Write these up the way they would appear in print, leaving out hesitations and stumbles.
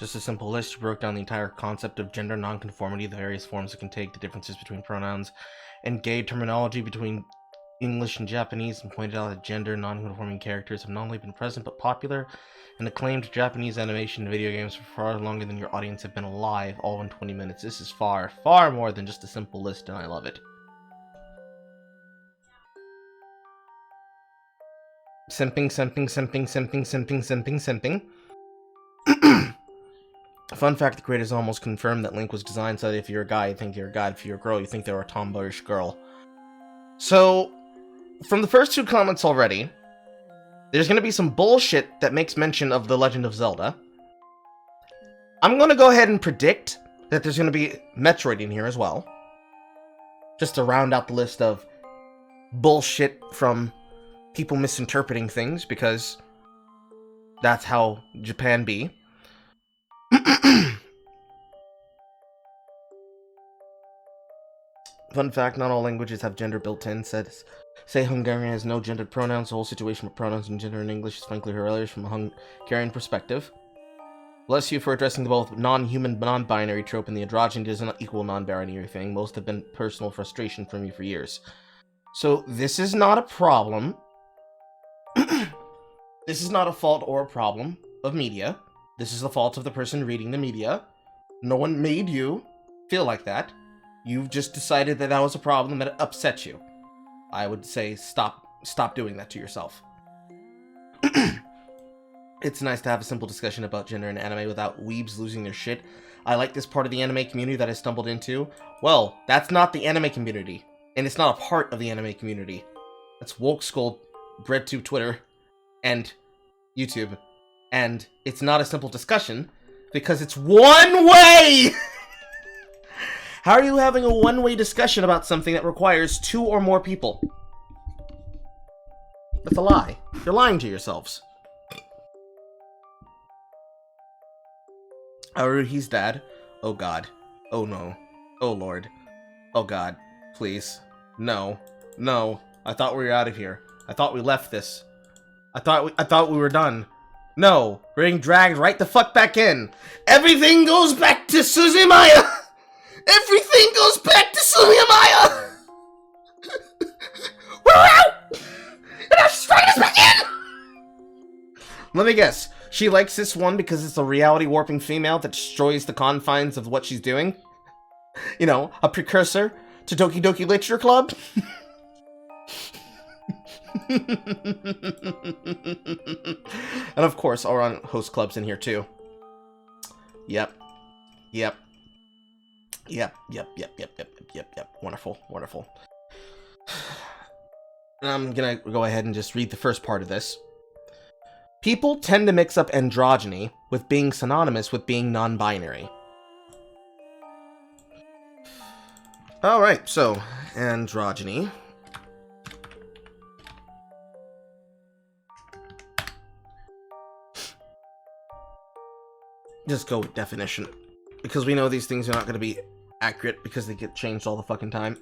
Just a simple list. You broke down the entire concept of gender nonconformity, the various forms it can take, the differences between pronouns, and gay terminology between English and Japanese, and pointed out that gender nonconforming characters have not only been present but popular and acclaimed Japanese animation and video games for far longer than your audience have been alive, all in 20 minutes. This is far, far more than just a simple list, and I love it. Simping, simping, simping, simping, simping, simping, simping. Fun fact, the creators almost confirmed that Link was designed so that if you're a guy, you think you're a guy. If you're a girl, you think they're a tomboyish girl. So, from the first two comments already, there's going to be some bullshit that makes mention of The Legend of Zelda. I'm going to go ahead and predict that there's going to be Metroid in here as well. Just to round out the list of bullshit from people misinterpreting things, because that's how Japan be. Fun fact, not all languages have gender built in. Say Hungarian has no gendered pronouns. The whole situation with pronouns and gender in English is frankly hilarious from a Hungarian perspective. Bless you for addressing the both non-human, non-binary trope, and the androgyny does not equal non-binary thing. Most have been personal frustration for me for years. So, this is not a problem. This is not a fault or a problem of media. This is the fault of the person reading the media. No one made you feel like that. You've just decided that that was a problem that upset you. I would say stop doing that to yourself. It's nice to have a simple discussion about gender in anime without weebs losing their shit. I like this part of the anime community that I stumbled into. Well, that's not the anime community. And it's not a part of the anime community. That's Woke Skull, BreadTube Twitter, and YouTube. And it's not a simple discussion, because it's one way! How are you having a one-way discussion about something that requires 2 or more people? That's a lie. You're lying to yourselves. Aruhi's dad. Oh god. Oh no. Oh lord. Oh god. Please. No. No. I thought we were out of here. I thought we left this. I thought we were done. No. We're getting dragged right the fuck back in. Everything goes back to Suzumaya! Everything goes back to Suzumaya! We're out! And now she's dragging us back in! Let me guess. She likes this one because it's a reality warping female that destroys the confines of what she's doing? You know, a precursor to Doki Doki Literature Club? And of course, I'll run host clubs in here too. Yep. Yep. Yep. Wonderful. Wonderful. And I'm gonna go ahead and just read the first part of this. People tend to mix up androgyny with being synonymous with being non-binary. Alright, so, androgyny. Just go with definition. Because we know these things are not going to be accurate because they get changed all the fucking time.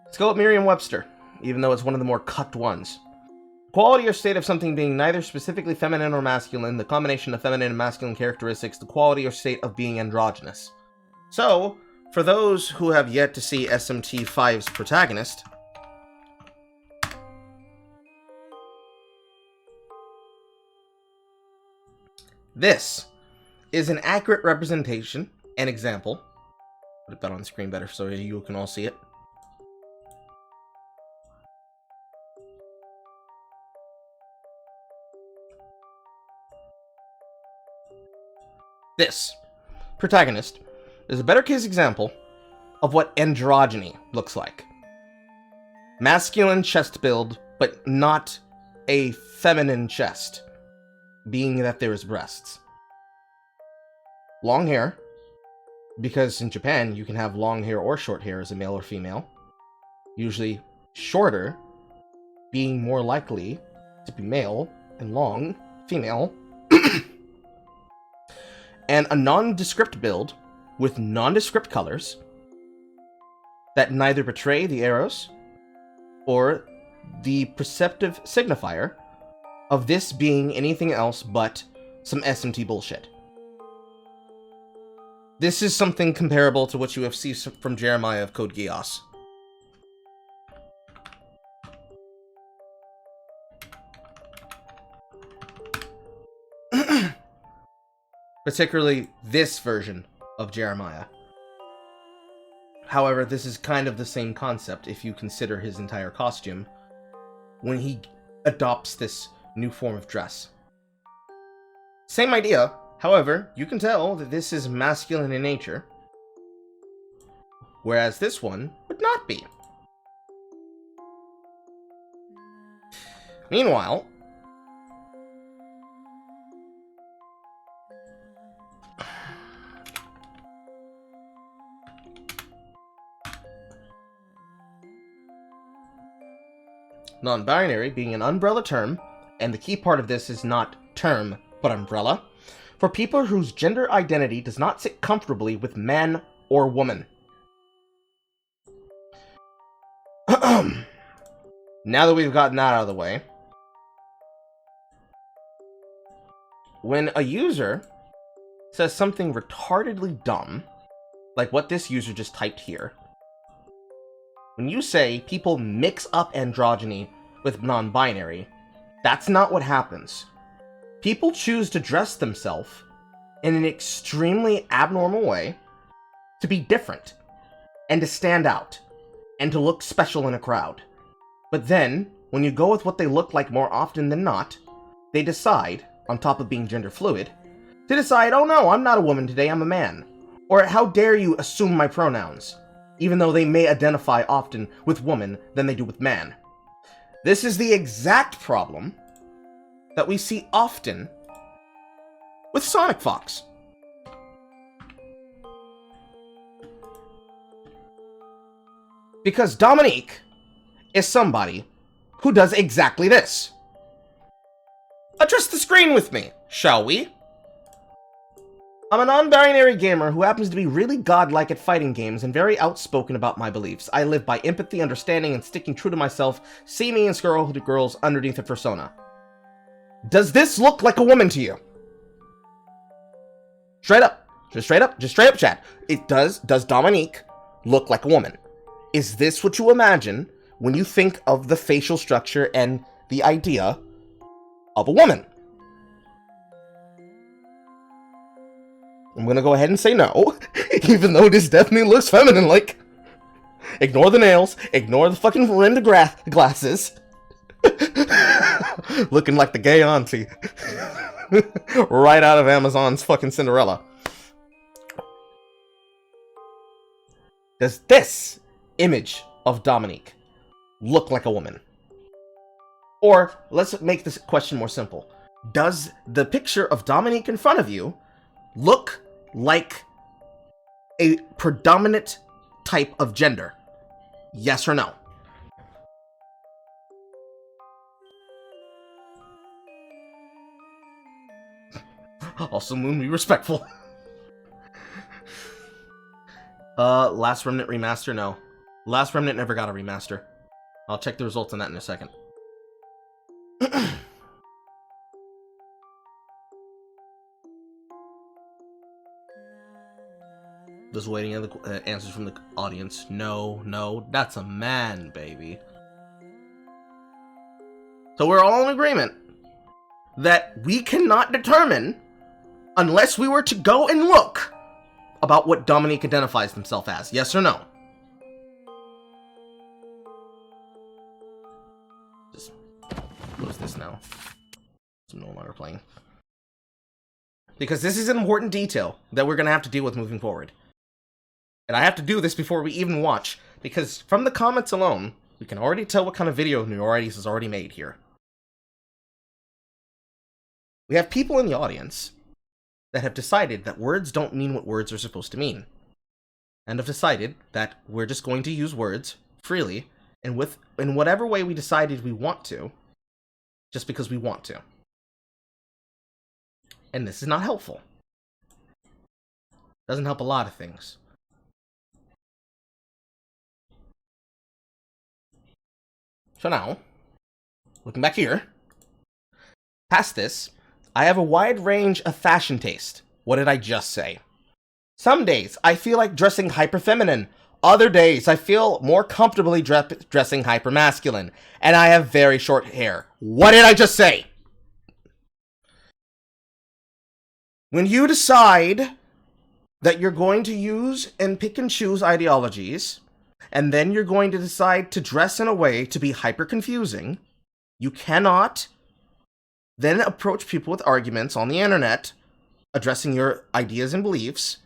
Let's go with Merriam-Webster, even though it's one of the more cucked ones. Quality or state of something being neither specifically feminine or masculine, the combination of feminine and masculine characteristics, the quality or state of being androgynous. So, for those who have yet to see SMT5's protagonist, this is an accurate representation and example. Put that on the screen better so you can all see it. This protagonist is a better case example of what androgyny looks like. Masculine chest build, but not a feminine chest, being that there is breasts. Long hair, because in Japan you can have long hair or short hair as a male or female. Usually shorter, being more likely to be male, and long, female. And a nondescript build with nondescript colors that neither betray the arrows or the perceptive signifier of this being anything else but some SMT bullshit. This is something comparable to what you have seen from Jeremiah of Code Geass. Particularly this version of Jeremiah. However, this is kind of the same concept if you consider his entire costume when he adopts this new form of dress. Same idea, however, you can tell that this is masculine in nature, whereas this one would not be. Meanwhile, non-binary being an umbrella term, and the key part of this is not term, but umbrella, for people whose gender identity does not sit comfortably with man or woman. Now that we've gotten that out of the way, when a user says something retardedly dumb, like what this user just typed here, when you say people mix up androgyny with non-binary, that's not what happens. People choose to dress themselves in an extremely abnormal way to be different, and to stand out, and to look special in a crowd. But then, when you go with what they look like more often than not, they decide, on top of being gender fluid, to decide, oh no, I'm not a woman today, I'm a man. Or how dare you assume my pronouns, even though they may identify often with woman than they do with man. This is the exact problem that we see often with Sonic Fox. Because Dominique is somebody who does exactly this. Address the screen with me, shall we? I'm a non-binary gamer who happens to be really godlike at fighting games and very outspoken about my beliefs. I live by empathy, understanding, and sticking true to myself. See me and Squirrel Girls underneath the persona. Does this look like a woman to you? Straight up. Just straight up, chat. It does. Does Dominique look like a woman? Is this what you imagine when you think of the facial structure and the idea of a woman? I'm gonna go ahead and say no, even though this definitely looks feminine-like. Ignore the nails, ignore the fucking rimmed glasses. Looking like the gay auntie. Right out of Amazon's fucking Cinderella. Does this image of Dominique look like a woman? Or, let's make this question more simple. Does the picture of Dominique in front of you look like a predominant type of gender? Yes or no? Also, Moon, be respectful. Last Remnant remaster? No. Last Remnant never got a remaster. I'll check the results on that in a second. Just waiting on the answers from the audience. No, that's a man, baby. So we're all in agreement that we cannot determine, unless we were to go and look, about what Dominique identifies himself as. Yes or no? Just close this now. I'm no longer playing. Because this is an important detail that we're going to have to deal with moving forward. And I have to do this before we even watch, because from the comments alone, we can already tell what kind of video Noralities has already made here. We have people in the audience that have decided that words don't mean what words are supposed to mean. And have decided that we're just going to use words freely, and in whatever way we decided we want to, just because we want to. And this is not helpful. Doesn't help a lot of things. So now, looking back here, past this, I have a wide range of fashion taste. What did I just say? Some days, I feel like dressing hyper-feminine. Other days, I feel more comfortably dressing hyper-masculine. And I have very short hair. What did I just say? When you decide that you're going to use and pick and choose ideologies, and then you're going to decide to dress in a way to be hyper-confusing, you cannot then approach people with arguments on the internet, addressing your ideas and beliefs,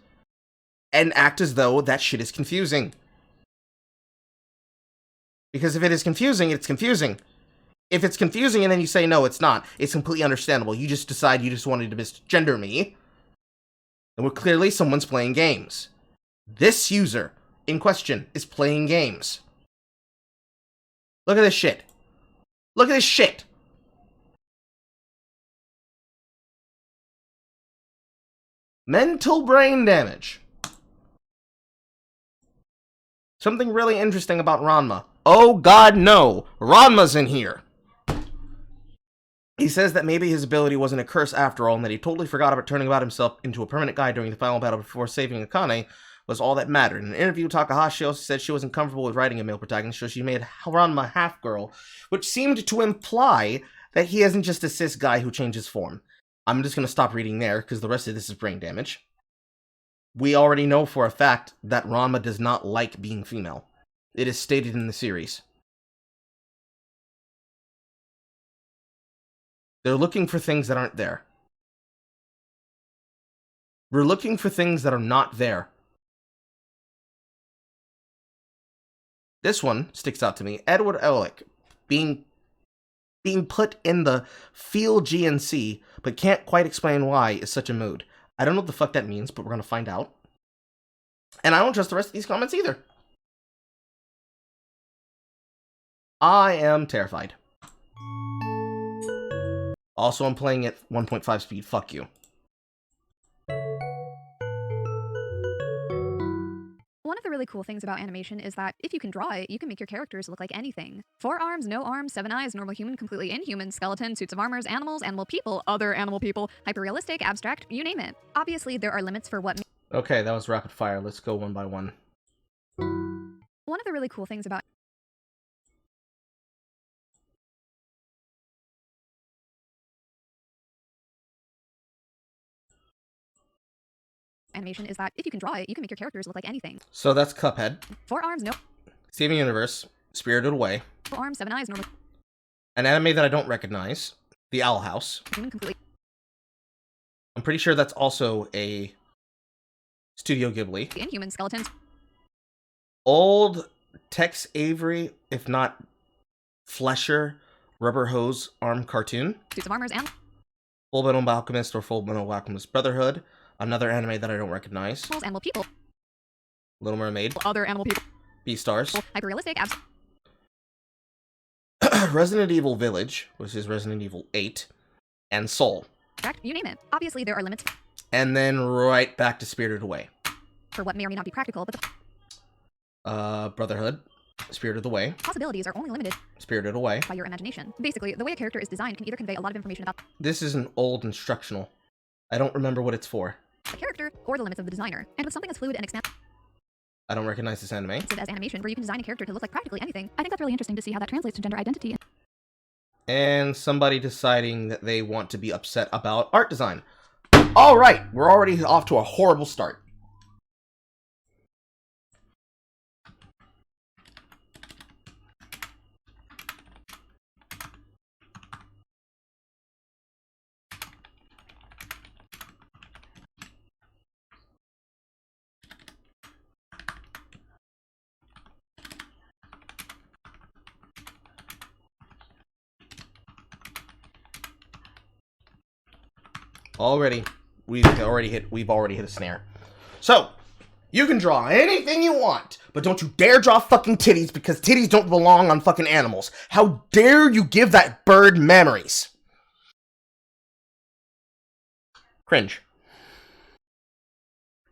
and act as though that shit is confusing. Because if it is confusing, it's confusing. If it's confusing and then you say, no, it's not, it's completely understandable. You just decide you just wanted to misgender me. And we're clearly someone's playing games. This user in question is playing games. Look at this shit. Look at this shit. Mental brain damage. Something really interesting about Ranma. Oh god, no! Ranma's in here! He says that maybe his ability wasn't a curse after all, and that he totally forgot about turning about himself into a permanent guy during the final battle before saving Akane was all that mattered. In an interview, Takahashi also said she wasn't comfortable with writing a male protagonist, so she made Ranma half-girl, which seemed to imply that he isn't just a cis guy who changes form. I'm just gonna stop reading there, because the rest of this is brain damage. We already know for a fact that Ranma does not like being female. It is stated in the series. They're looking for things that aren't there. We're looking for things that are not there. This one sticks out to me. Edward Elrick being put in the Feel GNC, but can't quite explain why is such a mood. I don't know what the fuck that means, but we're gonna find out. And I don't trust the rest of these comments either. I am terrified. Also, I'm playing at 1.5 speed. Fuck you. One of the really cool things about animation is that if you can draw it, you can make your characters look like anything. 4 arms, no arms, 7 eyes, normal human, completely inhuman, skeleton, suits of armors, animals, animal people, other animal people, hyper-realistic, abstract, you name it. Obviously, there are limits for what... Okay, that was rapid fire. Let's go one by one. One of the really cool things about animation is that if you can draw it, you can make your characters look like anything. So that's Cuphead. 4 arms, no... Steven Universe. Spirited Away. 4 arms, 7 eyes, normal... An anime that I don't recognize. The Owl House. Human, completely... I'm pretty sure that's also a Studio Ghibli. Inhuman, skeletons... Old Tex Avery, if not Flesher, Rubber Hose Arm cartoon. Suits of armors and... Full Metal Alchemist or Full Metal Alchemist Brotherhood. Another anime that I don't recognize. Animal people. Little Mermaid. Other animal people. Beastars. Hyper-realistic, Resident Evil Village, which is Resident Evil 8. And Soul. You name it. Obviously, there are limits. And then right back to Spirited Away. For what may or may not be practical, but the... Brotherhood. Spirited Away. Possibilities are only limited... Spirited Away. ...by your imagination. Basically, the way a character is designed can either convey a lot of information about... This is an old instructional. I don't remember what it's for. ...a character, or the limits of the designer. And with something as fluid and expansive I don't recognize this anime. as animation, where you can design a character to look like practically anything, I think that's really interesting to see how that translates to gender identity. And somebody deciding that they want to be upset about art design. Alright, we're already off to a horrible start. We've already hit a snare. So, you can draw anything you want, but don't you dare draw fucking titties, because titties don't belong on fucking animals. How dare you give that bird memories? Cringe.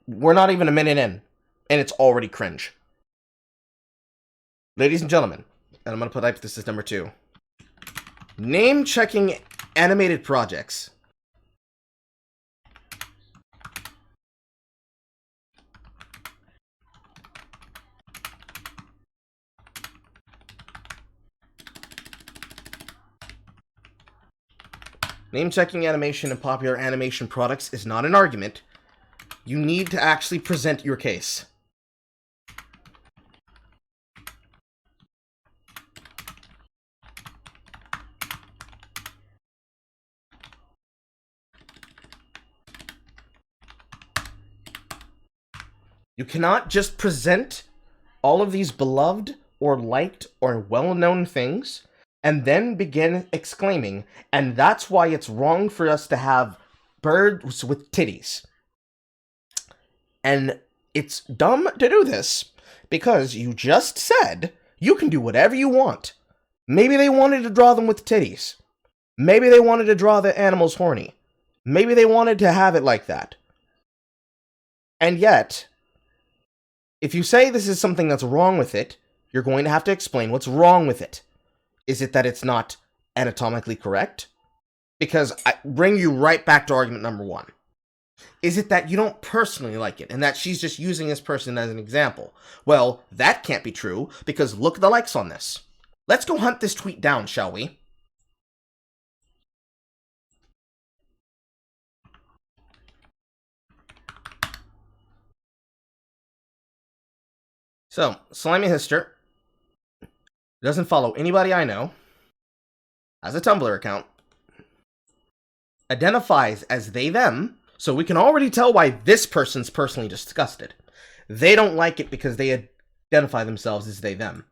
We're not even a minute in, and it's already cringe. Ladies and gentlemen, and I'm gonna put this as number 2. Name checking animated projects. Name-checking animation and popular animation products is not an argument. You need to actually present your case. You cannot just present all of these beloved or liked or well-known things and then begin exclaiming, and that's why it's wrong for us to have birds with titties. And it's dumb to do this because you just said you can do whatever you want. Maybe they wanted to draw them with titties. Maybe they wanted to draw the animals horny. Maybe they wanted to have it like that. And yet, if you say this is something that's wrong with it, you're going to have to explain what's wrong with it. Is it that it's not anatomically correct? Because I bring you right back to argument number 1. Is it that you don't personally like it, and that she's just using this person as an example? Well, that can't be true, because look at the likes on this. Let's go hunt this tweet down, shall we? So, Slimy Hister doesn't follow anybody I know, has a Tumblr account, identifies as they, them, so we can already tell why this person's personally disgusted. They don't like it because they identify themselves as they, them.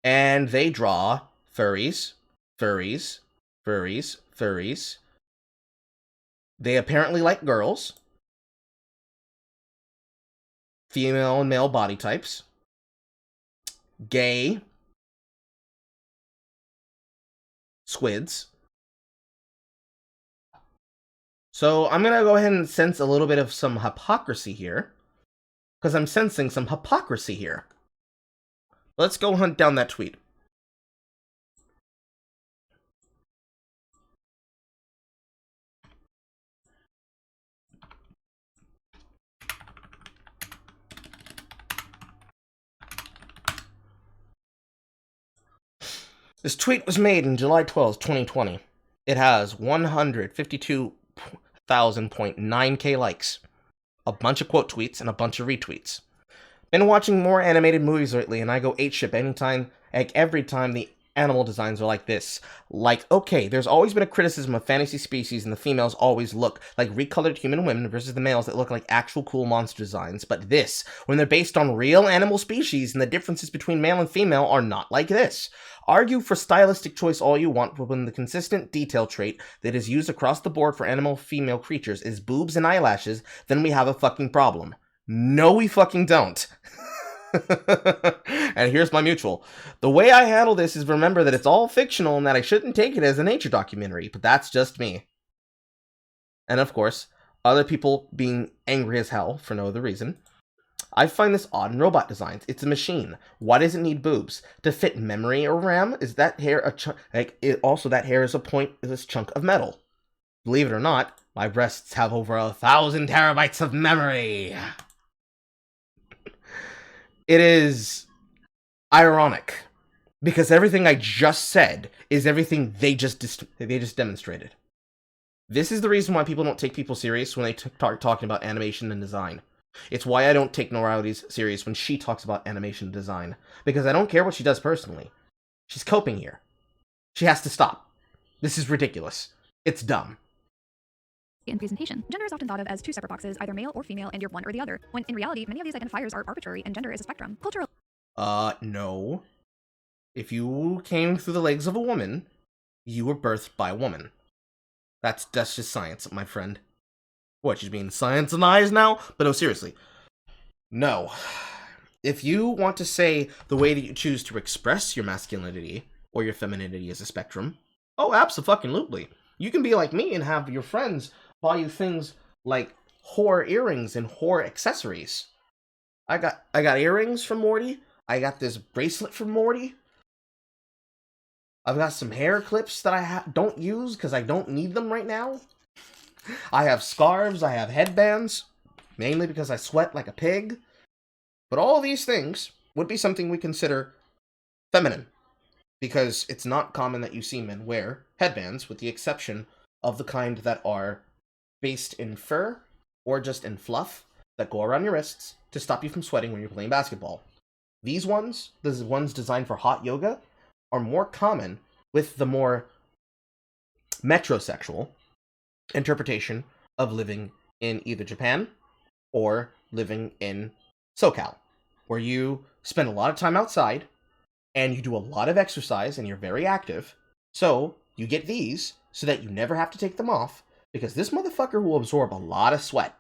And they draw furries, furries, furries, furries. They apparently like girls, female and male body types, gay, squids. So I'm going to go ahead and sense a little bit of some hypocrisy here. Because I'm sensing some hypocrisy here. Let's go hunt down that tweet. This tweet was made on July 12th, 2020. It has 152,000.9k likes. A bunch of quote tweets and a bunch of retweets. Been watching more animated movies lately, and I go apeshit anytime, every time the animal designs are like this. Like, okay, there's always been a criticism of fantasy species, and the females always look like recolored human women versus the males that look like actual cool monster designs. But this, when they're based on real animal species, and the differences between male and female are not like this. Argue for stylistic choice all you want, but when the consistent detail trait that is used across the board for animal female creatures is boobs and eyelashes, then we have a fucking problem. No, we fucking don't. And here's my mutual. The way I handle this is remember that it's all fictional and that I shouldn't take it as a nature documentary, but that's just me. And of course, other people being angry as hell for no other reason. I find this odd in robot designs. It's a machine. Why does it need boobs? To fit memory or RAM? Is that hair a chunk? Also, that hair is this chunk of metal. Believe it or not, my breasts have over 1,000 terabytes of memory. It is ironic because everything I just said is everything they just demonstrated. This is the reason why people don't take people serious when they start talking about animation and design. It's why I don't take Noralities serious when she talks about animation and design, because I don't care what she does personally. She's coping here. She has to stop. This is ridiculous. It's dumb. In presentation, gender is often thought of as two separate boxes, either male or female, and you're one or the other, when in reality, many of these identifiers are arbitrary and gender is a spectrum. Cultural. No. If you came through the legs of a woman, you were birthed by a woman. That's just science, my friend. What, she's being science-anized now? But no, seriously. No. If you want to say the way that you choose to express your masculinity or your femininity is a spectrum, oh, absolutely. You can be like me and have your friends buy you things like whore earrings and whore accessories. I got earrings from Morty. I got this bracelet from Morty. I've got some hair clips that I don't use because I don't need them right now. I have scarves. I have headbands, mainly because I sweat like a pig. But all of these things would be something we consider feminine. because it's not common that you see men wear headbands, with the exception of the kind that are based in fur or just in fluff that go around your wrists to stop you from sweating when you're playing basketball. These ones, the ones designed for hot yoga, are more common with the more metrosexual interpretation of living in either Japan or living in SoCal, where you spend a lot of time outside and you do a lot of exercise and you're very active. So you get these so that you never have to take them off, because this motherfucker will absorb a lot of sweat.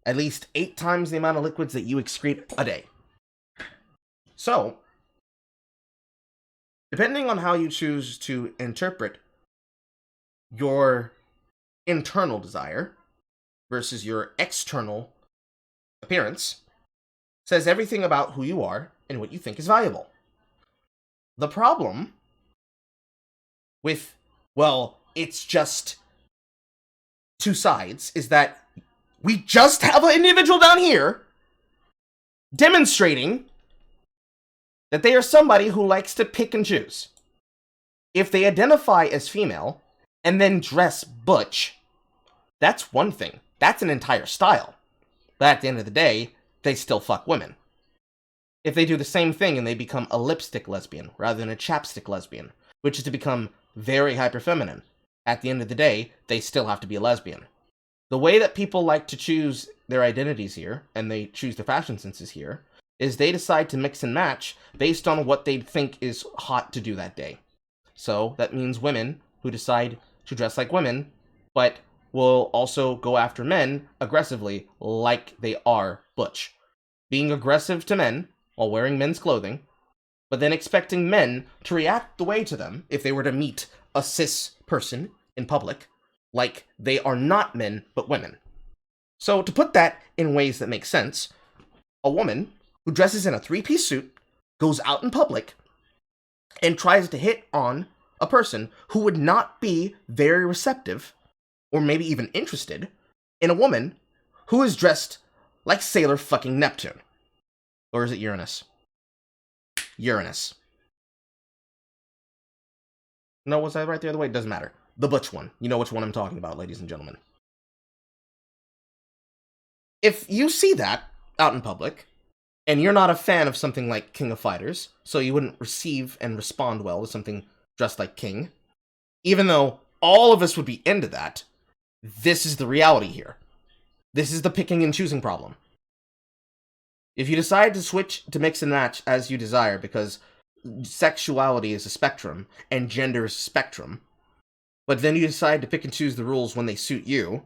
At least 8 times the amount of liquids that you excrete a day. So, depending on how you choose to interpret your internal desire versus your external appearance, says everything about who you are and what you think is valuable. The problem with, well, it's just 2 sides, is that we just have an individual down here demonstrating that they are somebody who likes to pick and choose. If they identify as female and then dress butch, that's one thing. That's an entire style. But at the end of the day, they still fuck women. If they do the same thing and they become a lipstick lesbian rather than a chapstick lesbian, which is to become very hyperfeminine, at the end of the day, they still have to be a lesbian. The way that people like to choose their identities here, and they choose their fashion senses here, is they decide to mix and match based on what they think is hot to do that day. So that means women who decide to dress like women, but will also go after men aggressively like they are butch. Being aggressive to men while wearing men's clothing, but then expecting men to react the way to them if they were to meet a cis person in public, like they are not men but women. So to put that in ways that make sense, a woman who dresses in a 3-piece suit goes out in public and tries to hit on a person who would not be very receptive or maybe even interested in a woman who is dressed like Sailor fucking Neptune. Or is it Uranus? Uranus. No, was I right the other way? It doesn't matter. The butch one. You know which one I'm talking about, ladies and gentlemen. If you see that out in public, and you're not a fan of something like King of Fighters, so you wouldn't receive and respond well to something dressed like King, even though all of us would be into that, this is the reality here. This is the picking and choosing problem. If you decide to switch to mix and match as you desire, because sexuality is a spectrum, and gender is a spectrum, but then you decide to pick and choose the rules when they suit you,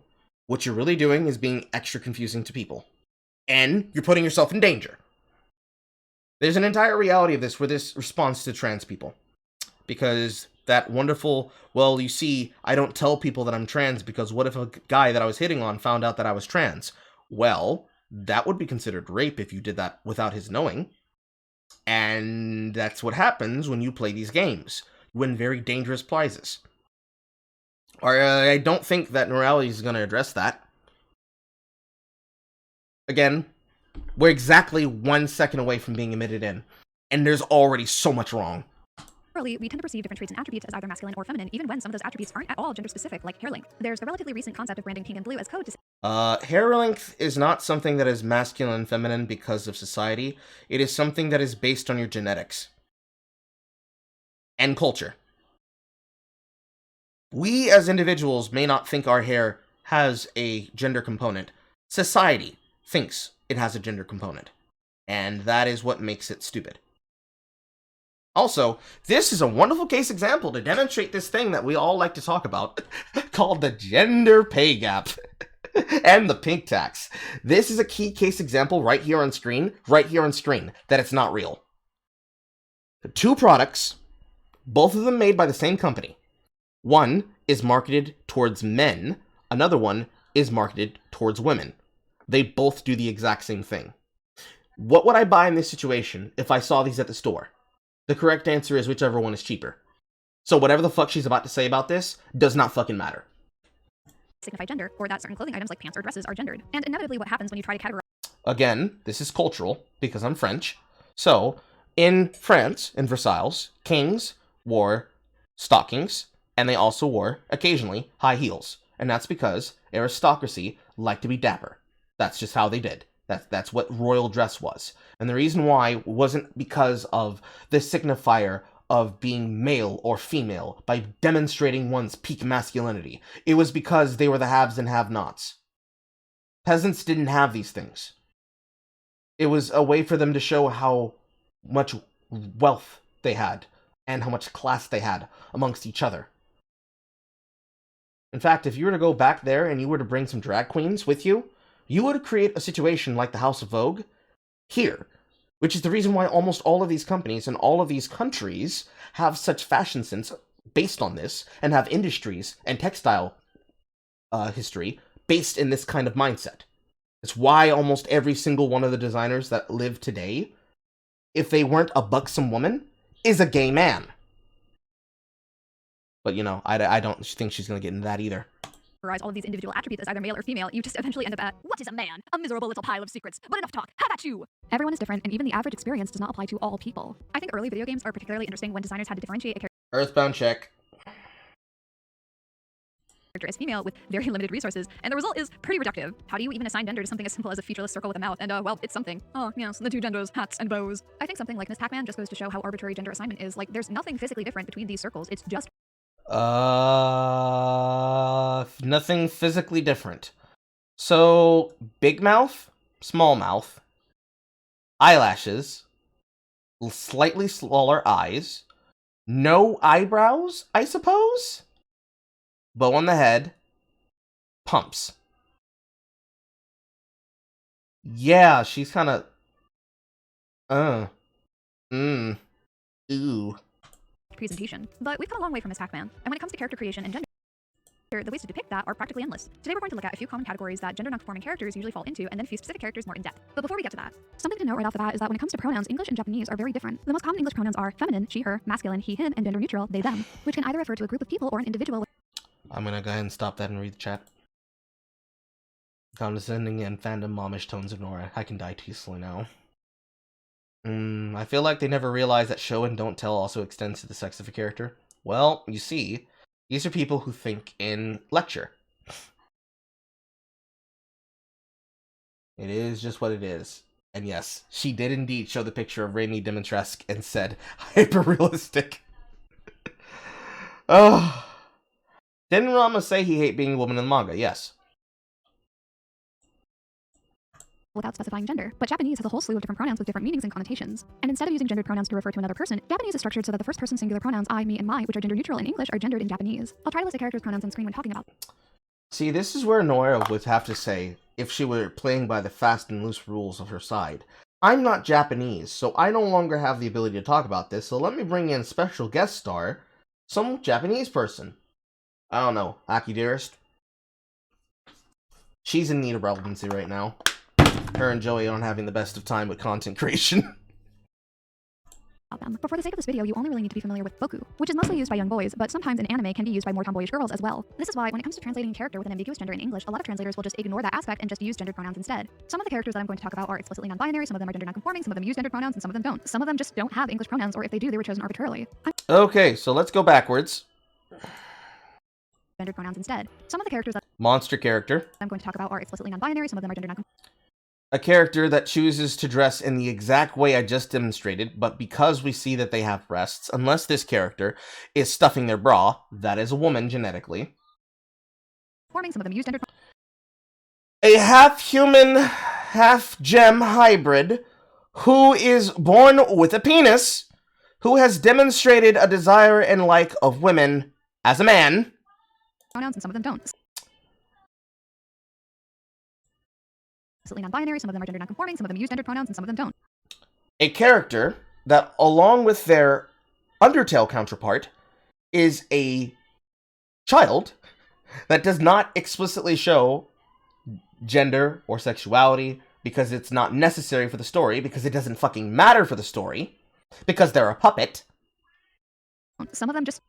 what you're really doing is being extra confusing to people. And you're putting yourself in danger. There's an entire reality of this where this responds to trans people. Because that wonderful, well, you see, I don't tell people that I'm trans because what if a guy that I was hitting on found out that I was trans? Well, that would be considered rape if you did that without his knowing. And that's what happens when you play these games. You win very dangerous prizes. I don't think that Noralities is going to address that. Again, we're exactly 1 second away from being admitted in, and there's already so much wrong. Generally, we tend to perceive different traits and attributes as either masculine or feminine, even when some of those attributes aren't at all gender-specific, like hair length. There's the relatively recent concept of branding pink and blue as code to Hair length is not something that is masculine and feminine because of society. It is something that is based on your genetics and culture. We as individuals may not think our hair has a gender component. Society thinks it has a gender component, and that is what makes it stupid. Also, this is a wonderful case example to demonstrate this thing that we all like to talk about, called the gender pay gap and the pink tax. This is a key case example right here on screen, that it's not real. 2 products, both of them made by the same company. One is marketed towards men, another one is marketed towards women. They both do the exact same thing. What would I buy in this situation if I saw these at the store? The correct answer is whichever one is cheaper. So whatever the fuck she's about to say about this does not fucking matter. signify gender, or that certain clothing items like pants or dresses are gendered. And inevitably what happens when you try to categorize Again, this is cultural, because I'm French. So, In France, in Versailles, kings wore stockings, and they also wore, occasionally, high heels. And that's because aristocracy liked to be dapper. That's just how they did. That's what royal dress was. And the reason why wasn't because of the signifier of being male or female by demonstrating one's peak masculinity. It was because they were the haves and have-nots. Peasants didn't have these things. It was a way for them to show how much wealth they had and how much class they had amongst each other. In fact, if you were to go back there and you were to bring some drag queens with you, you would create a situation like the House of Vogue here, which is the reason why almost all of these companies and all of these countries have such fashion sense based on this, and have industries and textile history based in this kind of mindset. It's why almost every single one of the designers that live today, if they weren't a buxom woman, is a gay man. But, you know, I don't think she's going to get into that either. All of these individual attributes as either male or female, you just eventually end up at, what is a man? A miserable little pile of secrets. But enough talk. How about you? Everyone is different, and even the average experience does not apply to all people. I think early video games are particularly interesting when designers had to differentiate a Earthbound check. character as female with very limited resources, and the result is pretty reductive. How do you even assign gender to something as simple as a featureless circle with a mouth? And, well, it's something. Oh, yes, the two genders, hats and bows. I think something like Miss Pac-Man just goes to show how arbitrary gender assignment is. Like, there's nothing physically different between these circles. It's just nothing physically different. So, big mouth, small mouth, eyelashes, slightly smaller eyes, no eyebrows, I suppose? Bow on the head, pumps. Yeah, she's kind of, ooh. presentation. But we've come a long way from Miss Pac-Man, and when it comes to character creation and gender, the ways to depict that are practically endless. Today we're going to look at a few common categories that gender non-conforming characters usually fall into, and then a few specific characters more in depth. But before we get to that, something to note right off the bat is that when it comes to pronouns, English and Japanese are very different. The most common English pronouns are feminine, she, her, masculine, he, him, and gender neutral, they, them, which can either refer to a group of people or an individual. I'm gonna go ahead and stop that and read the chat. Condescending and fandom momish tones of Nora. I can die peacefully now. I feel like they never realized that show and don't tell also extends to the sex of a character. Well, you see, these are people who think in lecture. It is just what it is. And yes, she did indeed show the picture of Raimi Dimitrescu and said, hyper-realistic. Oh. Didn't Rama say he hated being a woman in the manga? Yes. Without specifying gender, but Japanese has a whole slew of different pronouns with different meanings and connotations. And instead of using gendered pronouns to refer to another person, Japanese is structured so that the first person singular pronouns I, me, and my, which are gender neutral in English, are gendered in Japanese. I'll try to list a character's pronouns on screen when talking about. See, this is where Nora would have to say, if she were playing by the fast and loose rules of her side. I'm not Japanese, so I no longer have the ability to talk about this, so let me bring in special guest star, some Japanese person. I don't know, Aki Dearest. She's in need of relevancy right now. Her and Joey aren't having the best of time with content creation. Them. But for the sake of this video, you only really need to be familiar with boku, which is mostly used by young boys, but sometimes in anime can be used by more tomboyish girls as well. This is why, when it comes to translating a character with an ambiguous gender in English, a lot of translators will just ignore that aspect and just use gendered pronouns instead. Some of the characters that I'm going to talk about are explicitly non-binary, some of them are gender non-conforming, some of them use gendered pronouns, and some of them don't. Some of them just don't have English pronouns, or if they do, they were chosen arbitrarily. Okay, so let's go backwards. Gendered pronouns instead. Some of the characters that Monster character. I'm going to talk about are explicitly non-binary, some of them are gender non-conforming. A character that chooses to dress in the exact way I just demonstrated, but because we see that they have breasts, unless this character is stuffing their bra, that is a woman genetically. Some of them use gendered. A half-human, half-gem hybrid who is born with a penis, who has demonstrated a desire and like of women as a man. Pronouns, and some of them don't. Non-binary, some of them are gender non-conforming, some of them use gendered pronouns, and some of them don't. A character that, along with their Undertale counterpart, is a child that does not explicitly show gender or sexuality because it's not necessary for the story, because it doesn't fucking matter for the story, because they're a puppet. Some of them just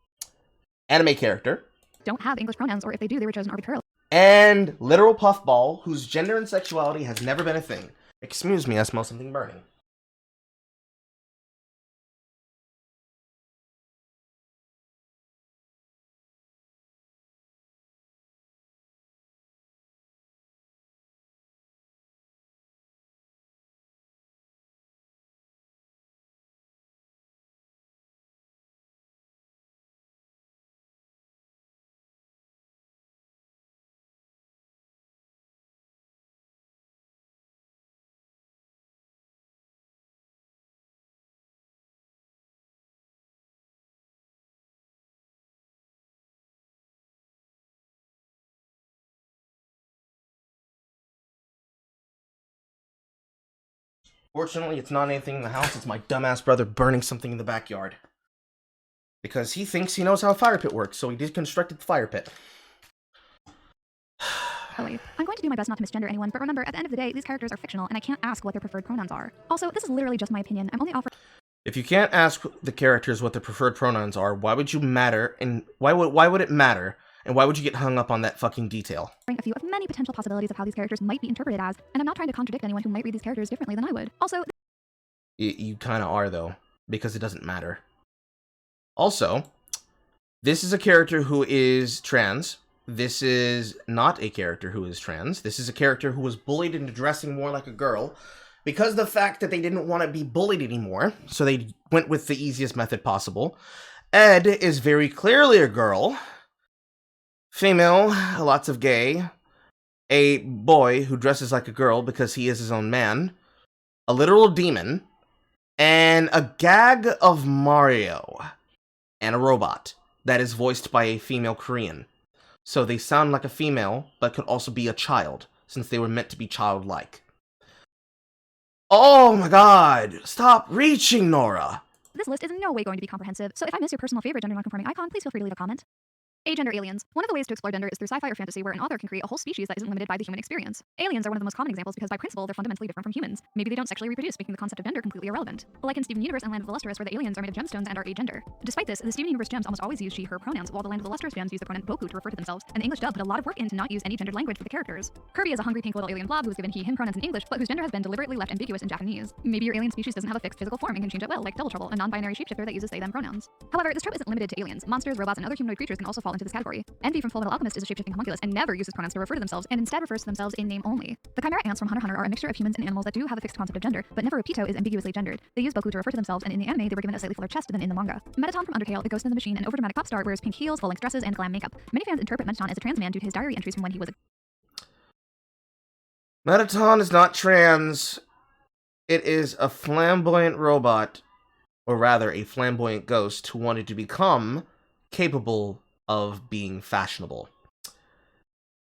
anime character don't have English pronouns, or if they do, they were chosen arbitrarily. And literal puffball, whose gender and sexuality has never been a thing. Excuse me, I smell something burning. Fortunately, it's not anything in the house. It's my dumbass brother burning something in the backyard. Because he thinks he knows how a fire pit works, so he deconstructed the fire pit. I'm going to do my best not to misgender anyone, but remember, at the end of the day, these characters are fictional, and I can't ask what their preferred pronouns are. Also, this is literally just my opinion. I'm only offering... If you can't ask the characters what their preferred pronouns are, why would you matter, and why would it matter, and why would you get hung up on that fucking detail? A few of many potential possibilities of how these characters might be interpreted as, and I'm not trying to contradict anyone who might read these characters differently than I would. Also... You kind of are, though, because it doesn't matter. Also, this is a character who is trans. This is not a character who is trans. This is a character who was bullied into dressing more like a girl because of the fact that they didn't want to be bullied anymore, so they went with the easiest method possible. Ed is very clearly a girl. Female, lots of gay. A boy who dresses like a girl because he is his own man. A literal demon. And a gag of Mario. And a robot that is voiced by a female Korean. So they sound like a female, but could also be a child, since they were meant to be childlike. Oh my god! Stop reaching, Nora! This list is in no way going to be comprehensive, so if I miss your personal favorite gender non-conforming icon, please feel free to leave a comment. Agender aliens. One of the ways to explore gender is through sci-fi or fantasy where an author can create a whole species that isn't limited by the human experience. Aliens are one of the most common examples because by principle they're fundamentally different from humans. Maybe they don't sexually reproduce, making the concept of gender completely irrelevant. Like in Steven Universe and Land of the Lustrous where the aliens are made of gemstones and are agender. Despite this, the Steven Universe gems almost always use she, her pronouns, while the Land of the Lustrous gems use the pronoun boku to refer to themselves, and the English dub put a lot of work in to not use any gendered language for the characters. Kirby is a hungry pink little alien blob who was given he, him pronouns in English, but whose gender has been deliberately left ambiguous in Japanese. Maybe your alien species doesn't have a fixed physical form and can change at will, like Double Trouble, a non-binary shapeshifter that uses they, them pronouns. However, this trope isn't limited to aliens. Monsters, robots, and other humanoid creatures can also fall into this category. Envy from Fullmetal Alchemist is a shapeshifting homunculus and never uses pronouns to refer to themselves and instead refers to themselves in name only. The chimera ants from Hunter x Hunter are a mixture of humans and animals that do have a fixed concept of gender, but Neferupito is ambiguously gendered. They use boku to refer to themselves, and in the anime they were given a slightly fuller chest than in the manga. Metaton from Undertale, the ghost in the machine, and overdramatic pop star wears pink heels, full-length dresses, and glam makeup. Many fans interpret Metaton as a trans man due to his diary entries from when he was a... Metaton is not trans. It is a flamboyant robot, or rather a flamboyant ghost who wanted to become capable of being fashionable.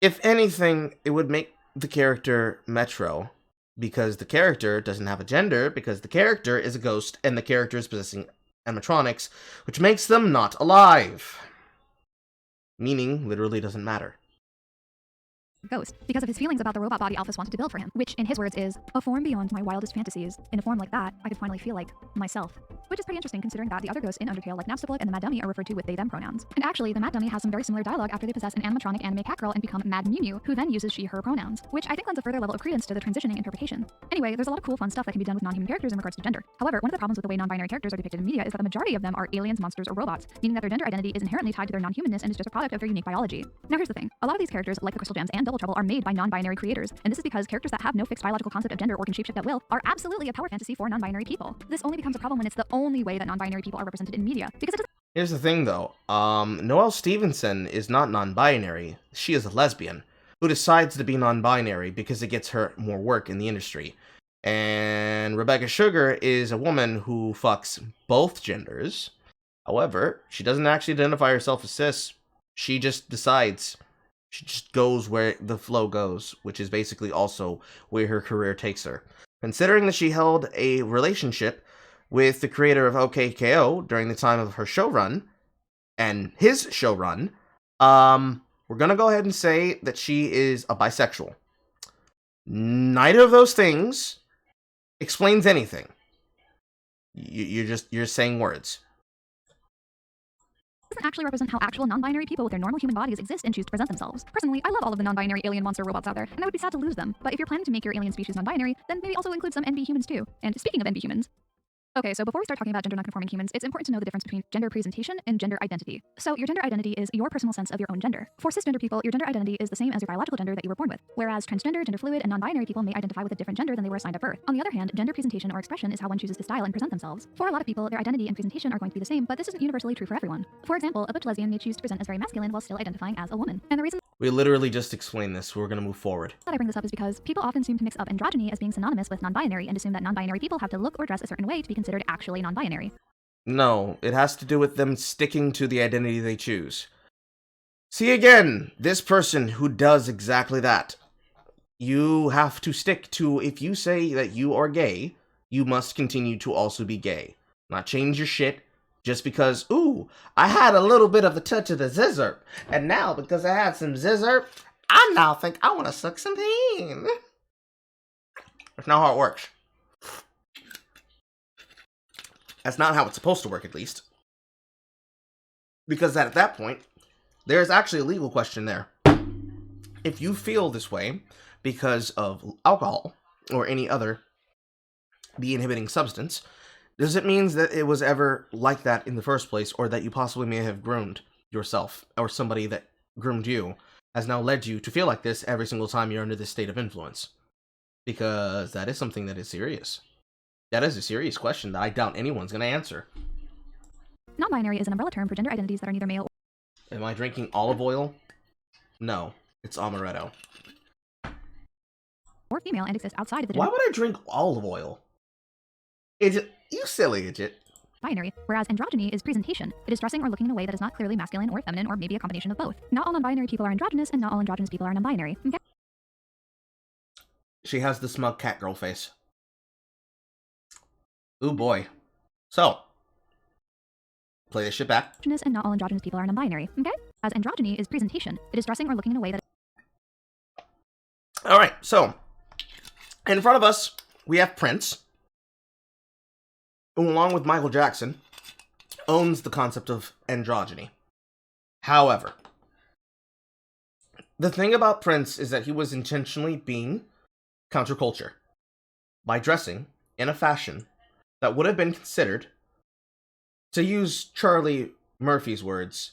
If anything, it would make the character Metro, because the character doesn't have a gender, because the character is a ghost, and the character is possessing animatronics, which makes them not alive. Meaning, literally doesn't matter. Ghost, because of his feelings about the robot body Alphys wanted to build for him, which, in his words, is a form beyond my wildest fantasies. In a form like that, I could finally feel like myself. Which is pretty interesting considering that the other ghosts in Undertale, like Napstablook and the Mad Dummy, are referred to with they, them pronouns. And actually, the Mad Dummy has some very similar dialogue after they possess an animatronic anime cat girl and become Mad Mew Mew, who then uses she, her pronouns, which I think lends a further level of credence to the transitioning interpretation. Anyway, there's a lot of cool fun stuff that can be done with non-human characters in regards to gender. However, one of the problems with the way non-binary characters are depicted in media is that the majority of them are aliens, monsters, or robots, meaning that their gender identity is inherently tied to their non-humanness and is just a product of their unique biology. Now here's the thing. A lot of these characters, like the Crystal Gems and Double Trouble, are made by non-binary creators, and this is because characters that have no fixed biological concept of gender or can shapeshift at will are absolutely a power fantasy for non-binary people. This only becomes a problem when it's the only way that non-binary people are represented in media, because it doesn't... Here's the thing, though. Noelle Stevenson is not non-binary. She is a lesbian who decides to be non-binary because it gets her more work in the industry. And Rebecca Sugar is a woman who fucks both genders. However, she doesn't actually identify herself as cis. She just decides. She just goes where the flow goes, which is basically also where her career takes her. Considering that she held a relationship with the creator of OKKO during the time of her show run, and his show run, we're gonna go ahead and say that she is a bisexual. Neither of those things explains anything. You're saying words. Doesn't actually represent how actual non-binary people with their normal human bodies exist and choose to present themselves. Personally, I love all of the non-binary alien monster robots out there, and I would be sad to lose them. But if you're planning to make your alien species non-binary, then maybe also include some NB humans too. And speaking of NB humans, okay, so before we start talking about gender non-conforming humans, it's important to know the difference between gender presentation and gender identity. So your gender identity is your personal sense of your own gender. For cisgender people, your gender identity is the same as your biological gender that you were born with, whereas transgender, gender fluid, and non-binary people may identify with a different gender than they were assigned at birth. On the other hand, gender presentation or expression is how one chooses to style and present themselves. For a lot of people, their identity and presentation are going to be the same, but this isn't universally true for everyone. For example, a butch lesbian may choose to present as very masculine while still identifying as a woman. And the reason We literally just explained this, so we're gonna move forward. that I bring this up is because people often seem to mix up androgyny as being synonymous with non-binary and assume that non-binary people have to look or dress a certain way to be considered actually non-binary. No, it has to do with them sticking to the identity they choose. See again, this person who does exactly that. You have to stick to, if you say that you are gay, you must continue to also be gay. Not change your shit just because, ooh, I had a little bit of the touch of the zizzurp, and now because I had some zizzurp, I now think I want to suck some pain. That's not how it works. That's not how it's supposed to work, at least. Because at that point, there's actually a legal question there. If you feel this way because of alcohol or any other de-inhibiting substance, does it mean that it was ever like that in the first place, or that you possibly may have groomed yourself, or somebody that groomed you has now led you to feel like this every single time you're under this state of influence? Because that is something that is serious. That is a serious question that I doubt anyone's going to answer. Non-binary is an umbrella term for gender identities that are neither male Am I drinking olive oil? No, it's amaretto. or female and exist outside of the Why gender would I drink olive oil? Idiot, you silly idiot. binary, whereas androgyny is presentation. It is dressing or looking in a way that is not clearly masculine or feminine, or maybe a combination of both. Not all non-binary people are androgynous, and not all androgynous people are non-binary. Okay? She has the smug cat girl face. Ooh boy. So, play this shit back. Androgynous and not all androgynous people are non-binary. Okay? As androgyny is presentation. It is dressing or looking in a way that Alright, so, in front of us, we have Prince, who, along with Michael Jackson, owns the concept of androgyny. However, the thing about Prince is that he was intentionally being counterculture by dressing in a fashion that would have been considered, to use Charlie Murphy's words,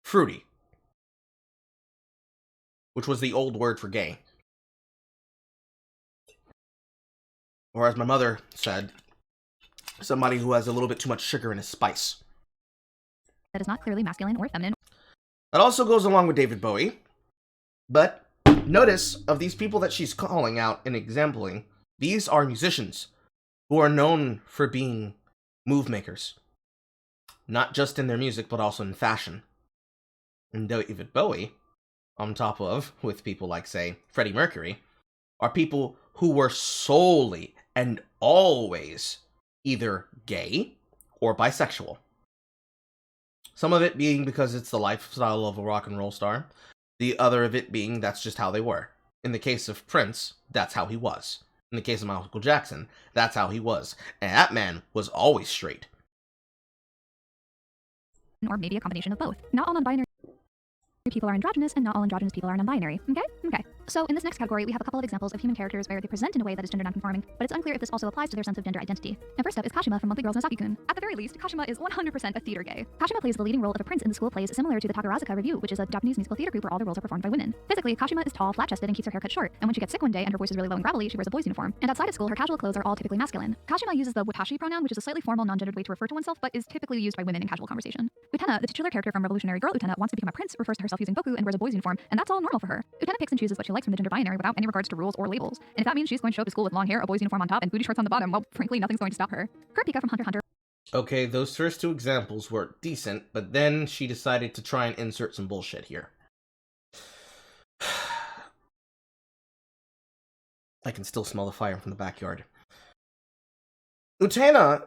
fruity, which was the old word for gay. Or as my mother said, somebody who has a little bit too much sugar in his spice. is not clearly masculine or feminine. That also goes along with David Bowie. But notice, of these people that she's calling out and exempling, these are musicians who are known for being move makers. Not just in their music, but also in fashion. And David Bowie, on top of, with people like, say, Freddie Mercury, are people who were solely and always either gay or bisexual. Some of it being because it's the lifestyle of a rock and roll star. The other of it being that's just how they were. In the case of Prince, that's how he was. In the case of Michael Jackson, that's how he was. And that man was always straight. Or maybe a combination of both. Not all non-binary people are androgynous, and not all androgynous people are non-binary. Okay? So in this next category, we have a couple of examples of human characters where they present in a way that is gender non-conforming, but it's unclear if this also applies to their sense of gender identity. And first up is Kashima from Monthly Girls Masaki-kun. At the very least, Kashima is 100% a theater gay. Kashima plays the leading role of a prince in the school plays, similar to the Takarazuka Revue, which is a Japanese musical theater group where all the roles are performed by women. Physically, Kashima is tall, flat-chested, and keeps her hair cut short, and when she gets sick one day and her voice is really low and gravelly, she wears a boy's uniform. And outside of school, her casual clothes are all typically masculine. Kashima uses the watashi pronoun, which is a slightly formal, non-gendered way to refer to oneself, but is typically used by women in casual conversation. Utena, the titular character from Revolutionary Girl Utena, wants to become a prince, refers to herself using boku, and wears a boy's uniform, and that's all normal for her. Utena picks and chooses what she likes from the gender binary without any regards to rules or labels. And if that means she's going to show up to school with long hair, a boy's uniform on top, and booty shorts on the bottom, well, frankly, nothing's going to stop her. Kurapika from Hunter x Hunter. Okay, those first two examples were decent, but then she decided to try and insert some bullshit here. I can still smell the fire from the backyard. Utena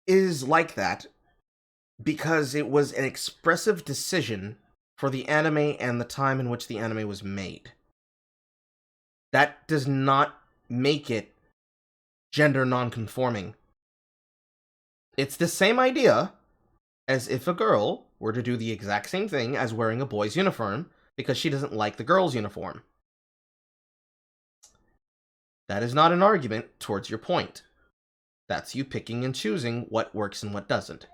is like that because it was an expressive decision for the anime and the time in which the anime was made. That does not make it gender non-conforming. It's the same idea as if a girl were to do the exact same thing as wearing a boy's uniform because she doesn't like the girl's uniform. That is not an argument towards your point. That's you picking and choosing what works and what doesn't.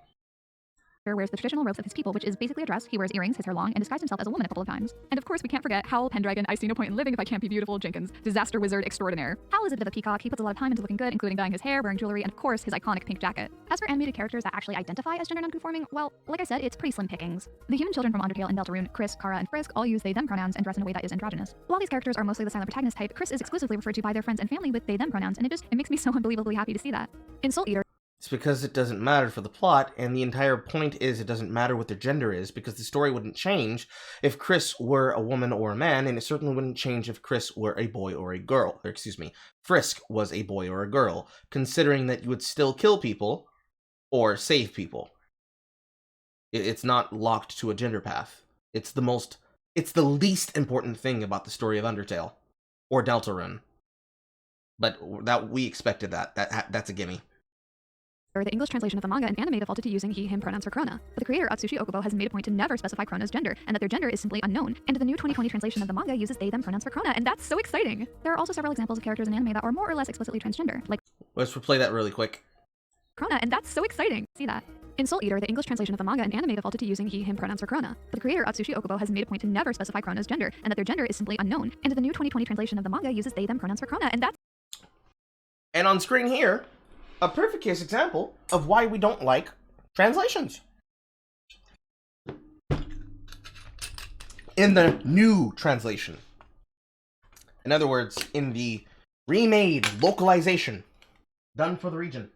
Wears the traditional robes of his people, which is basically a dress. He wears earrings, his hair long, and disguised himself as a woman a couple of times. And of course, we can't forget Howl, Pendragon, I see no point in living if I can't be beautiful, Jenkins, disaster wizard extraordinaire. Howl is a bit of a peacock. He puts a lot of time into looking good, including dyeing his hair, wearing jewelry, and of course, his iconic pink jacket. As for animated characters that actually identify as gender non-conforming, well, like I said, it's pretty slim pickings. The human children from Undertale and Deltarune, Chris, Kara, and Frisk all use they-them pronouns and dress in a way that is androgynous. While these characters are mostly the silent protagonist type, Chris is exclusively referred to by their friends and family with they-them pronouns, and it makes me so unbelievably happy to see that. In Soul Eater, It's because it doesn't matter for the plot, and the entire point is it doesn't matter what their gender is, because the story wouldn't change if Chris were a woman or a man, and it certainly wouldn't change if Chris were a boy or a girl. Or, excuse me, Frisk was a boy or a girl, considering that you would still kill people or save people. It's not locked to a gender path. It's the least important thing about the story of Undertale. Or Deltarune. But that we expected that's a gimme. Or the English translation of the manga and anime defaulted to using he/him pronouns for Krona. But the creator Atsushi Okubo has made a point to never specify Krona's gender, and that their gender is simply unknown. And the new 2020 translation of the manga uses they/them pronouns for Krona, and that's so exciting! There are also several examples of characters in anime that are more or less explicitly transgender, like Let's replay that really quick. Krona, and that's so exciting! See that? In Soul Eater, the English translation of the manga and anime defaulted to using he/him pronouns for Krona. But the creator Atsushi Okubo has made a point to never specify Krona's gender, and that their gender is simply unknown. And the new 2020 translation of the manga uses they/them pronouns for Krona, and that's... And on screen here, a perfect case example of why we don't like translations. In the new translation. In other words, in the remade localization done for the region.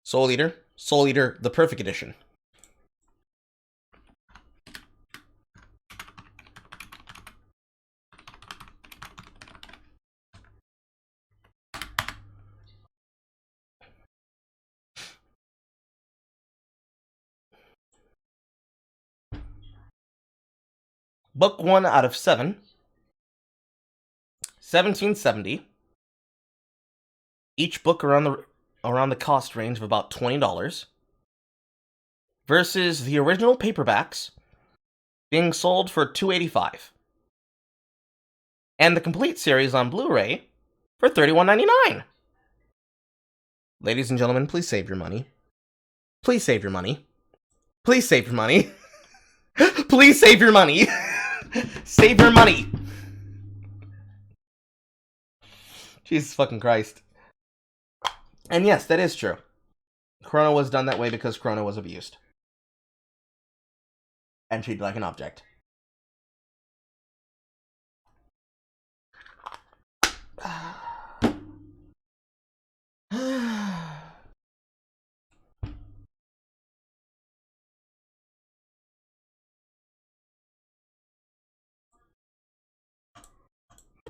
Soul Eater, the perfect edition. Book 1 out of 7, 1770. Each book around the cost range of about $20. Versus the original paperbacks being sold for $2.85. And the complete series on Blu-ray for $31.99. Ladies and gentlemen, please save your money. Please save your money. Please save your money. Please save your money. Save your money. Jesus fucking Christ. And yes, that is true. Krona was done that way because Krona was abused. And treated like an object.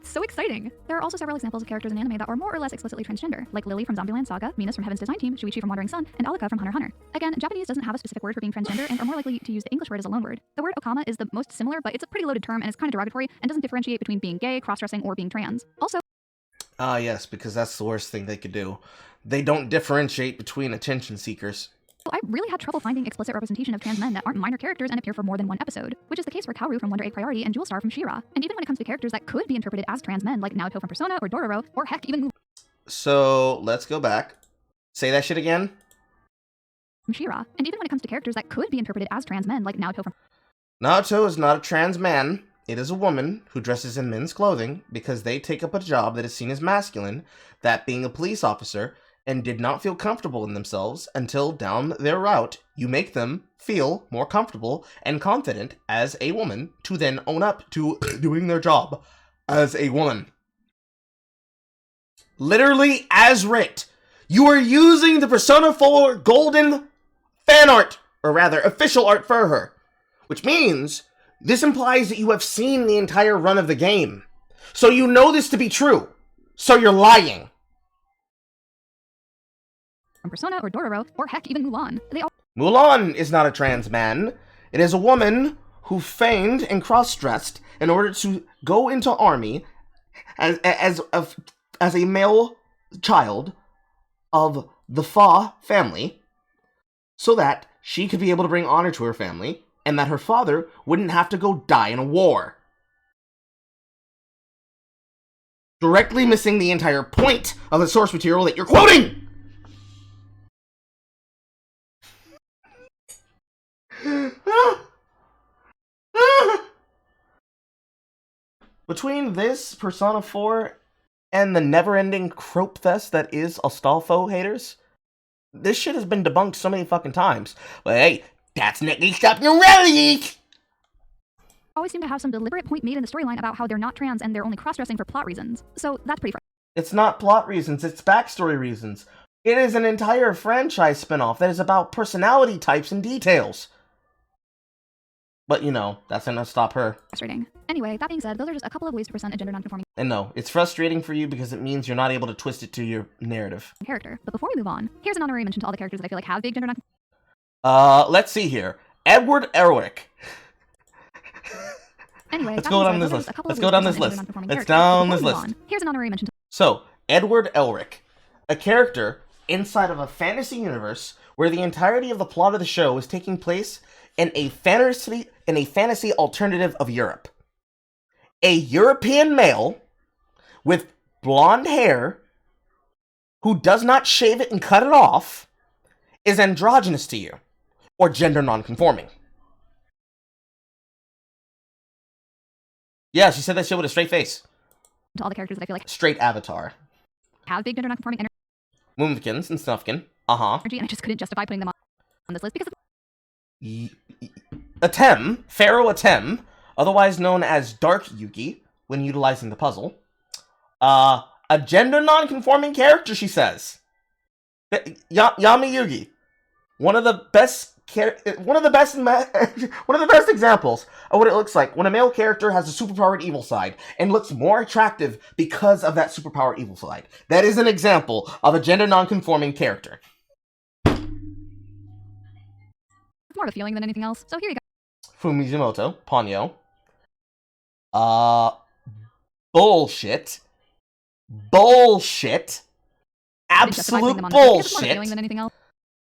So exciting! There are also several examples of characters in anime that are more or less explicitly transgender, like Lily from Zombieland Saga, Venus from Heaven's Design Team, Shuichi from Wandering Sun, and Alika from Hunter x Hunter. Again, Japanese doesn't have a specific word for being transgender and are more likely to use the English word as a loanword. The word okama is the most similar, but it's a pretty loaded term and it's kind of derogatory and doesn't differentiate between being gay, cross-dressing, or being trans. Also, yes, because that's the worst thing they could do. They don't differentiate between attention seekers. I really had trouble finding explicit representation of trans men that aren't minor characters and appear for more than one episode, which is the case for Kaoru from Wonder Egg Priority and Jewel Star from She-Ra. And even when it comes to characters that could be interpreted as trans men, like Naoto from Persona or Dororo, or heck, even So, let's go back. Say that shit again. from She-Ra. And even when it comes to characters that could be interpreted as trans men, like Naoto from Naruto is not a trans man. It is a woman who dresses in men's clothing because they take up a job that is seen as masculine, that being a police officer, and did not feel comfortable in themselves until down their route you make them feel more comfortable and confident as a woman to then own up to doing their job as a woman. Literally as writ. You are using the Persona 4 golden fan art, or rather official art for her, which means this implies that you have seen the entire run of the game. So you know this to be true. So you're lying. Persona or Dororo, or heck, even Mulan. Mulan is not a trans man. It is a woman who feigned and cross-dressed in order to go into army as a male child of the Fa family, so that she could be able to bring honor to her family, and that her father wouldn't have to go die in a war. Directly missing the entire point of the source material that you're quoting! Between this, Persona 4, and the never-ending crope fest that is Astolfo haters, this shit has been debunked so many fucking times. But hey, that's next up Noralities! always seem to have some deliberate point made in the storyline about how they're not trans and they're only cross-dressing for plot reasons. So that's pretty It's not plot reasons, it's backstory reasons. It is an entire franchise spin-off that is about personality types and details. But, you know, that's gonna stop her. frustrating. Anyway, that being said, those are just a couple of ways to present a gender nonconforming And no, it's frustrating for you because it means you're not able to twist it to your narrative. character. But before we move on, here's an honorary mention to all the characters that I feel like have big gender Let's see here. Edward Elrick. Anyway, Let's that go being down said, this those are list. just a couple Let's of go ways down to this present a list. gender nonconforming Let's character. down Before this we move list. on, here's an honorary mention to So, Edward Elrick. A character inside of a fantasy universe where the entirety of the plot of the show is taking place in a fantasy alternative of Europe. A European male with blonde hair who does not shave it and cut it off is androgynous to you, or gender nonconforming. Yeah, she said that shit with a straight face. to all the characters that I feel like Straight avatar. have big gender nonconforming Moomkins and Snufkin. Uh-huh. energy, and I just couldn't justify putting them on this list because Atem, Pharaoh Atem, otherwise known as Dark Yugi, when utilizing the puzzle. A gender non-conforming character, she says. Yami Yugi. One of the best examples of what it looks like when a male character has a superpowered evil side and looks more attractive because of that superpowered evil side. That is an example of a gender non-conforming character. it's more of a feeling than anything else. So here you go. Fumizimoto, Ponyo. Bullshit. Bullshit. I didn't justify putting Absolute them on this list because it's more of a feeling bullshit. than anything else.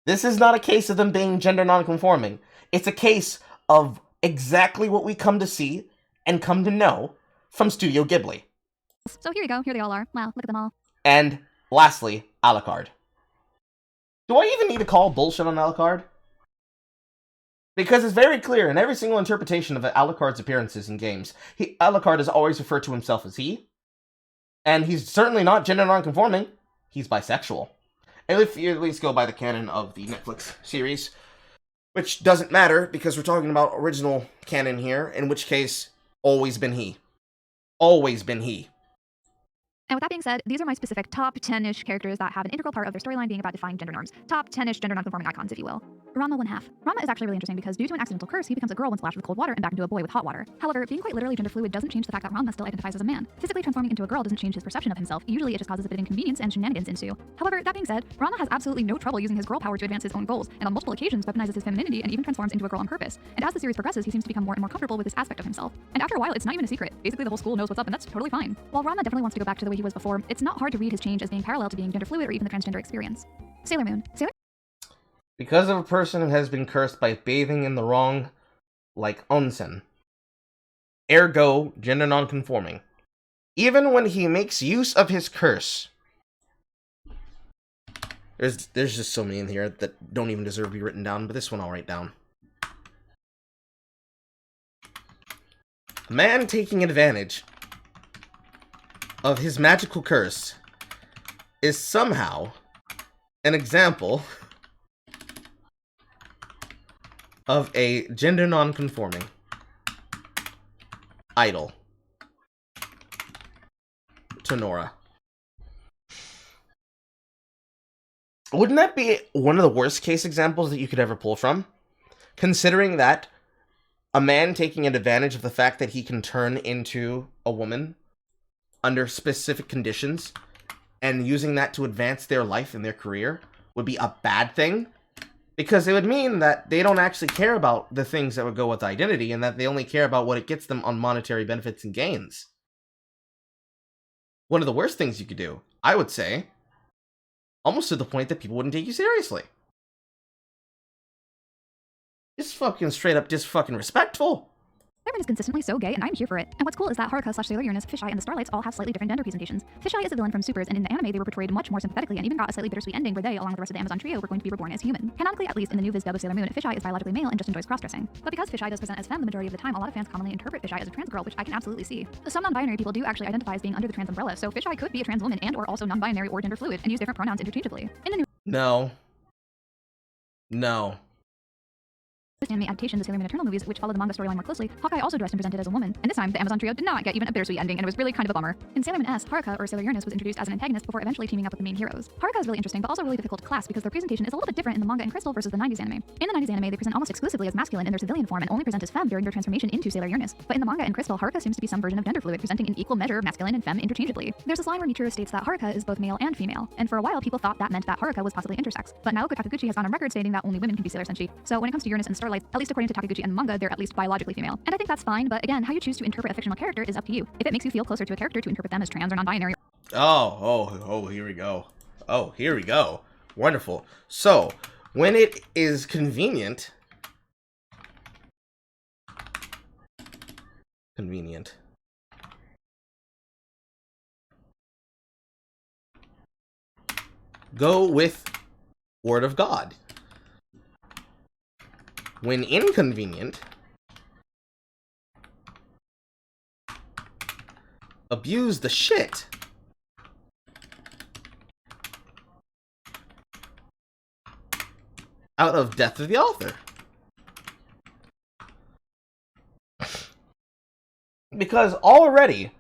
This is not a case of them being gender non-conforming. It's a case of exactly what we come to see and come to know from Studio Ghibli. So here you go. Here they all are. Wow, look at them all. And lastly, Alucard. Do I even need to call bullshit on Alucard? Because it's very clear in every single interpretation of Alucard's appearances in games, Alucard is always referred to himself as he. And he's certainly not gender non-conforming. He's bisexual. And if you at least go by the canon of the Netflix series, which doesn't matter because we're talking about original canon here, in which case, always been he. Always been he. And with that being said, these are my specific top 10-ish characters that have an integral part of their storyline being about defining gender norms. Top 10-ish gender nonconforming icons, if you will. Rama 1/2. Rama is actually really interesting because due to an accidental curse, he becomes a girl when splashed with cold water and back into a boy with hot water. However, being quite literally gender fluid doesn't change the fact that Rama still identifies as a man. Physically transforming into a girl doesn't change his perception of himself. Usually it just causes a bit of inconvenience and shenanigans ensue. However, that being said, Rama has absolutely no trouble using his girl power to advance his own goals, and on multiple occasions weaponizes his femininity and even transforms into a girl on purpose. And as the series progresses, he seems to become more and more comfortable with this aspect of himself. And after a while, it's not even a secret. Basically, the whole school knows what's up, and that's totally fine. While Rama definitely wants to go back to the way he was before, it's not hard to read his change as being parallel to being gender fluid or even the transgender experience. Sailor Moon. Because of a person who has been cursed by bathing in the wrong, like onsen. Ergo, gender non-conforming. Even when he makes use of his curse. There's just so many in here that don't even deserve to be written down, but this one I'll write down. A man taking advantage of his magical curse is somehow an example of a gender non-conforming idol to Nora. Wouldn't that be one of the worst case examples that you could ever pull from? Considering that a man taking advantage of the fact that he can turn into a woman under specific conditions and using that to advance their life and their career would be a bad thing? Because it would mean that they don't actually care about the things that would go with identity and that they only care about what it gets them on monetary benefits and gains. One of the worst things you could do, I would say, almost to the point that people wouldn't take you seriously. It's fucking straight up disrespectful. Sailor Moon is consistently so gay, and I'm here for it. And what's cool is that Haruka/Sailor Uranus, Fisheye, and the Starlights all have slightly different gender presentations. Fisheye is a villain from Supers, and in the anime they were portrayed much more sympathetically and even got a slightly bittersweet ending where they, along with the rest of the Amazon trio, were going to be reborn as human. Canonically, at least in the new Viz dub of Sailor Moon, Fisheye is biologically male and just enjoys cross-dressing. But because Fisheye does present as femme the majority of the time, a lot of fans commonly interpret Fisheye as a trans girl, which I can absolutely see. Some non-binary people do actually identify as being under the trans umbrella, so Fisheye could be a trans woman and or also non-binary or gender fluid and use different pronouns interchangeably. In the new No. No. anime adaptation, the Sailor Moon Eternal movies, which follow the manga storyline more closely, Hawkeye also dressed and presented as a woman. And this time, the Amazon trio did not get even a bittersweet ending, and it was really kind of a bummer. In Sailor Moon S, Haruka, or Sailor Uranus, was introduced as an antagonist before eventually teaming up with the main heroes. Haruka is really interesting, but also really difficult to class because their presentation is a little bit different in the manga and Crystal versus the 90s anime. In the 90s anime, they present almost exclusively as masculine in their civilian form and only present as femme during their transformation into Sailor Uranus. But in the manga and Crystal, Haruka seems to be some version of gender fluid, presenting an equal measure of masculine and femme interchangeably. There's this line where Michiru states that Haruka is both male and female, and for a while people thought that meant that Haruka was possibly intersex. But Naoko Takiguchi has gone on record stating that only women can be Sailor Senshi. So when it comes to Uranus and Starlight, at least according to Takiguchi and the manga, they're at least biologically female. And I think that's fine, but again, how you choose to interpret a fictional character is up to you. If it makes you feel closer to a character to interpret them as trans or non-binary. Here we go. Oh, here we go. Wonderful. So, when it is convenient, go with Word of God. When inconvenient, abuse the shit out of Death of the Author. Because already,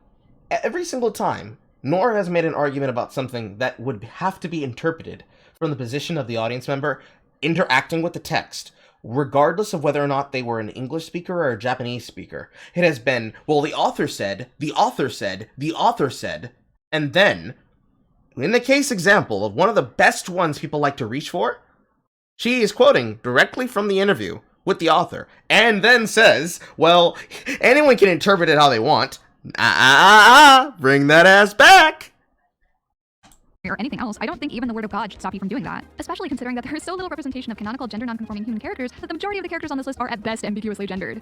every single time, Nor has made an argument about something that would have to be interpreted from the position of the audience member interacting with the text, regardless of whether or not they were an English speaker or a Japanese speaker. It has been, well, the author said, the author said, the author said, and then, in the case example of one of the best ones people like to reach for, she is quoting directly from the interview with the author, and then says, well, anyone can interpret it how they want. Bring that ass back! Or anything else, I don't think even the Word of God should stop you from doing that. Especially considering that there is so little representation of canonical gender non-conforming human characters that the majority of the characters on this list are at best ambiguously gendered.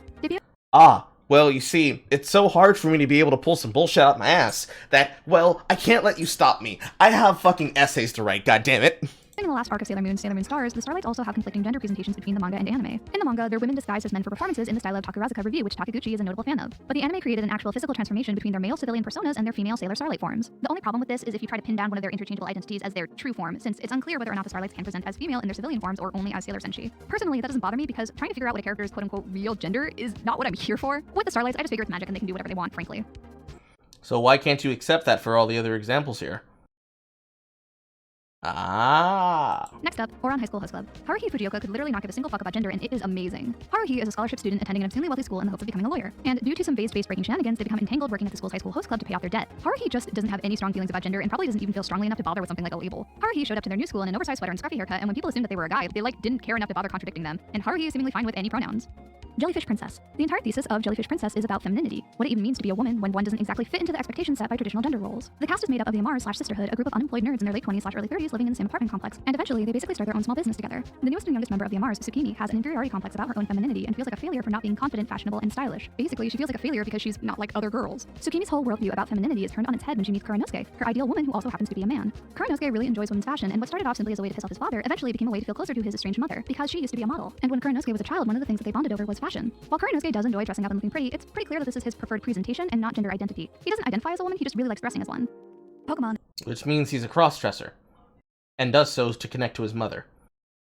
Well, you see, it's so hard for me to be able to pull some bullshit out my ass that, well, I can't let you stop me. I have fucking essays to write, goddammit. In the last arc of Sailor Moon Stars, the Starlights also have conflicting gender presentations between the manga and anime. In the manga, they're women disguised as men for performances in the style of Takarazuka Review, which Takiguchi is a notable fan of. But the anime created an actual physical transformation between their male civilian personas and their female Sailor Starlight forms. The only problem with this is if you try to pin down one of their interchangeable identities as their true form, since it's unclear whether or not the Starlights can present as female in their civilian forms or only as Sailor Senshi. Personally, that doesn't bother me because trying to figure out what a character's quote-unquote real gender is not what I'm here for. With the Starlights, I just figure it's magic and they can do whatever they want, frankly. So why can't you accept that for all the other examples here? Next up, Ouran High School Host Club. Haruhi Fujioka could literally not give a single fuck about gender, and it is amazing. Haruhi is a scholarship student attending an extremely wealthy school in the hopes of becoming a lawyer. And due to some base-based breaking shenanigans, they become entangled working at the school's high school host club to pay off their debt. Haruhi just doesn't have any strong feelings about gender and probably doesn't even feel strongly enough to bother with something like a label. Haruhi showed up to their new school in an oversized sweater and scruffy haircut, and when people assumed that they were a guy, they didn't care enough to bother contradicting them. And Haruhi is seemingly fine with any pronouns. Jellyfish Princess. The entire thesis of Jellyfish Princess is about femininity, what it even means to be a woman when one doesn't exactly fit into the expectations set by traditional gender roles. The cast is made up of the Amars/Sisterhood, a group of unemployed nerds in their late 20s/early 30s living in the same apartment complex, and eventually they basically start their own small business together. The newest and youngest member of the Amars, Tsukimi, has an inferiority complex about her own femininity and feels like a failure for not being confident, fashionable, and stylish. Basically, she feels like a failure because she's not like other girls. Tsukimi's whole worldview about femininity is turned on its head when she meets Kuranosuke, her ideal woman who also happens to be a man. Kuranosuke really enjoys women's fashion, and what started off simply as a way to piss off his father eventually became a way to feel closer to his estranged mother, because she used to be a model. And when Kuranosuke was a child, one of the things that they bonded over was fashion. While Kuranosuke does enjoy dressing up and looking pretty, it's pretty clear that this is his preferred presentation and not gender identity. He doesn't identify as a woman, he just really likes dressing as one. Pokemon. Which means he's a cross-dresser, and does so to connect to his mother.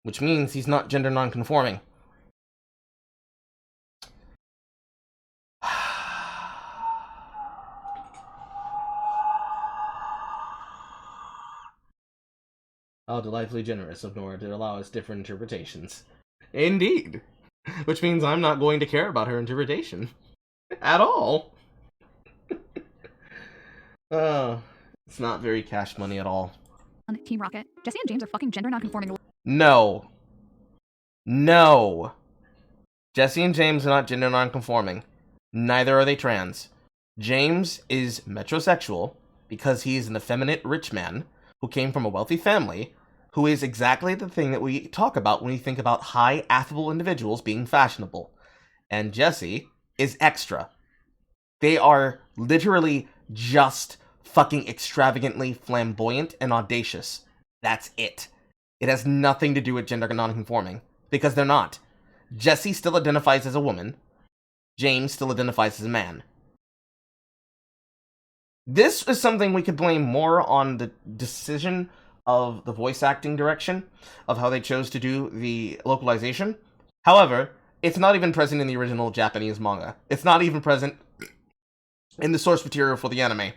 Which means he's not gender non-conforming. How delightfully generous of Nora to allow us different interpretations. Indeed. Which means I'm not going to care about her interpretation. At all. Oh, it's not very cash money at all. Team Rocket. Jesse and James are fucking gender non-conforming. No. No. Jesse and James are not gender non-conforming. Neither are they trans. James is metrosexual because he's an effeminate rich man who came from a wealthy family who is exactly the thing that we talk about when we think about high, affable individuals being fashionable. And Jesse is extra. They are literally just fucking extravagantly flamboyant and audacious. That's it. It has nothing to do with gender non-conforming, because they're not. Jesse still identifies as a woman. James still identifies as a man. This is something we could blame more on the decision of the voice acting direction, of how they chose to do the localization. However, It's not even present in the original Japanese manga. It's not even present in the source material for the anime.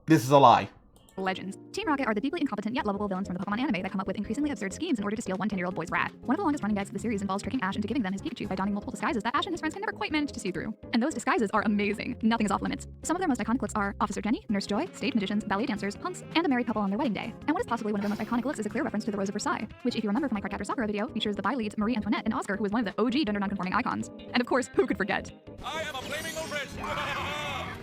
This is a lie. Legends. Team Rocket are the deeply incompetent yet lovable villains from the Pokemon anime that come up with increasingly absurd schemes in order to steal one 10-year-old boy's rat. One of the longest running gags of the series involves tricking Ash into giving them his Pikachu by donning multiple disguises that Ash and his friends can never quite manage to see through. And those disguises are amazing. Nothing is off limits. Some of their most iconic looks are Officer Jenny, Nurse Joy, stage magicians, ballet dancers, punks, and a married couple on their wedding day. And what is possibly one of their most iconic looks is a clear reference to the Rose of Versailles, which, if you remember from my Cardcaptor Sakura video, features the bi-leads Marie Antoinette and Oscar, who is one of the OG gender non-conforming icons. And of course, who could forget? I am a flaming orange!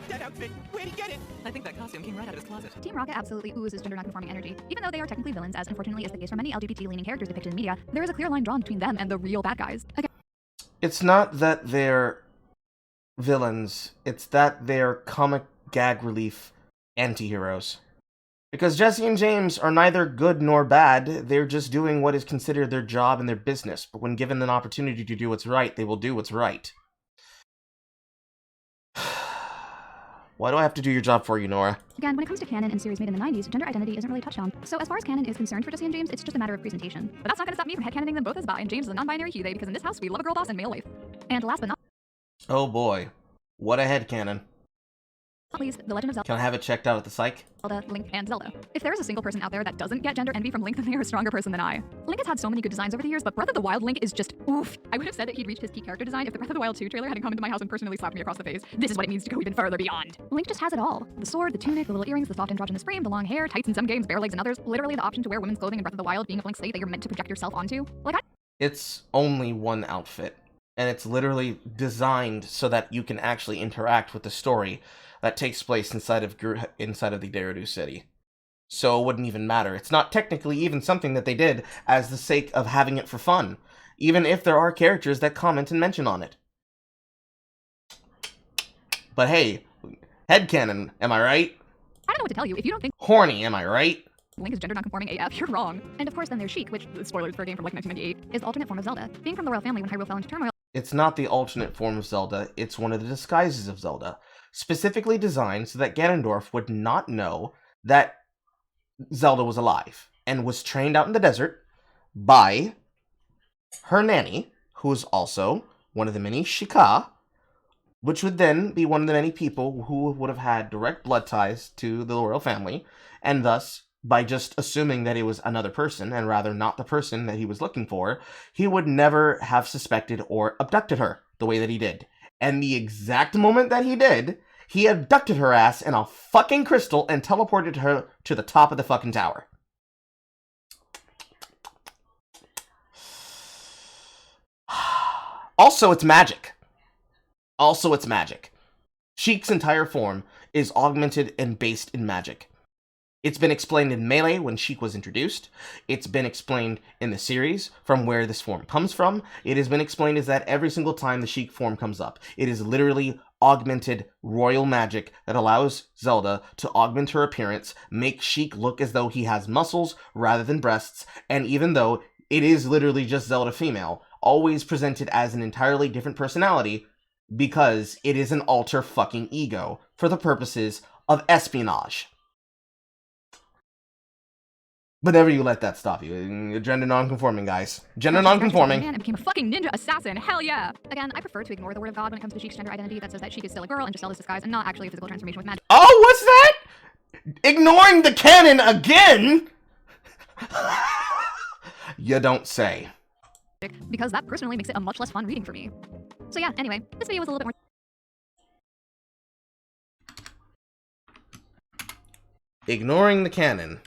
That outfit, where'd he get it? I think that costume came right out of his closet. Team Rocket absolutely oozes gender non-conforming energy. Even though they are technically villains, as unfortunately is the case for many LGBT-leaning characters depicted in media, there is a clear line drawn between them and the real bad guys. Again, It's not that they're villains, it's that they're comic gag relief anti-heroes. Because Jesse and James are neither good nor bad, they're just doing what is considered their job and their business, but when given an opportunity to do what's right, they will do what's right. Why do I have to do your job for you, Nora? Again, when it comes to canon and series made in the 90s, gender identity isn't really touched on. So as far as canon is concerned for Jesse and James, it's just a matter of presentation. But that's not gonna stop me from headcanoning them both as bi, and James is a non-binary he/they, because in this house we love a girl boss and male wife. And last but not Oh boy. What a headcanon. least, The Legend of Can I have it checked out at the psych? Zelda, Link, and Zelda. If there is a single person out there that doesn't get gender envy from Link, then they are a stronger person than I. Link has had so many good designs over the years, but Breath of the Wild Link is just oof. I would have said that he'd reached his peak character design if the Breath of the Wild 2 trailer hadn't come into my house and personally slapped me across the face. This is what it means to go even further beyond. Link just has it all. The sword, the tunic, the little earrings, the soft androgynous frame, the long hair, tights in some games, bare legs in others, literally the option to wear women's clothing in Breath of the Wild being a blank slate that you're meant to project yourself onto. It's only one outfit, and it's literally designed so that you can actually interact with the story that takes place inside of the Gerudo City. So it wouldn't even matter. It's not technically even something that they did as the sake of having it for fun, even if there are characters that comment and mention on it. But hey, headcanon, am I right? I don't know what to tell you. If you don't think Horny, am I right? Link is gender non-conforming AF, you're wrong. And of course then there's Sheik, which, spoilers for a game from like 1998, is the alternate form of Zelda. Being from the royal family when Hyrule fell into turmoil, It's not the alternate form of Zelda, it's one of the disguises of Zelda, specifically designed so that Ganondorf would not know that Zelda was alive, and was trained out in the desert by her nanny, who is also one of the many Shika, which would then be one of the many people who would have had direct blood ties to the royal family, and thus, by just assuming that it was another person, and rather not the person that he was looking for, he would never have suspected or abducted her the way that he did. And the exact moment that he did, he abducted her ass in a fucking crystal and teleported her to the top of the fucking tower. Also, it's magic. Sheik's entire form is augmented and based in magic. It's been explained in Melee when Sheik was introduced. It's been explained in the series from where this form comes from. It has been explained as that every single time the Sheik form comes up, it is literally augmented royal magic that allows Zelda to augment her appearance, make Sheik look as though he has muscles rather than breasts, and even though it is literally just Zelda female, always presented as an entirely different personality because it is an alter fucking ego for the purposes of espionage. But never you let that stop you. Gender non-conforming, guys. Gender non-conforming. Man, and became a fucking ninja assassin. Hell yeah. Again, I prefer to ignore the word of God when it comes to Sheik's gender identity that says that Sheik is still a girl and just Zelda's disguise and not actually a physical transformation with magic. Oh, what's that? Ignoring the canon again? You don't say. Because that personally makes it a much less fun reading for me. So yeah, anyway, this video was a little bit more Ignoring the canon.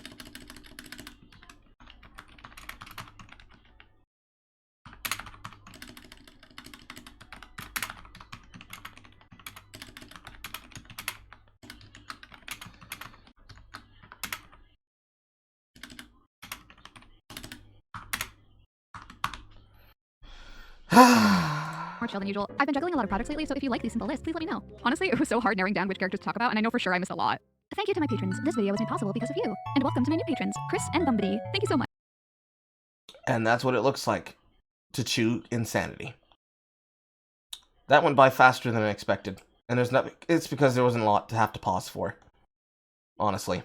more chill than usual. I've been juggling a lot of projects lately, so if you like these simple lists, please let me know. Honestly, it was so hard narrowing down which characters to talk about, and I know for sure I missed a lot. Thank you to my patrons. This video was made possible because of you. And welcome to my new patrons, Chris and Bumbity. Thank you so much. And that's what it looks like to chew insanity. That went by faster than I expected. And it's because there wasn't a lot to have to pause for. Honestly.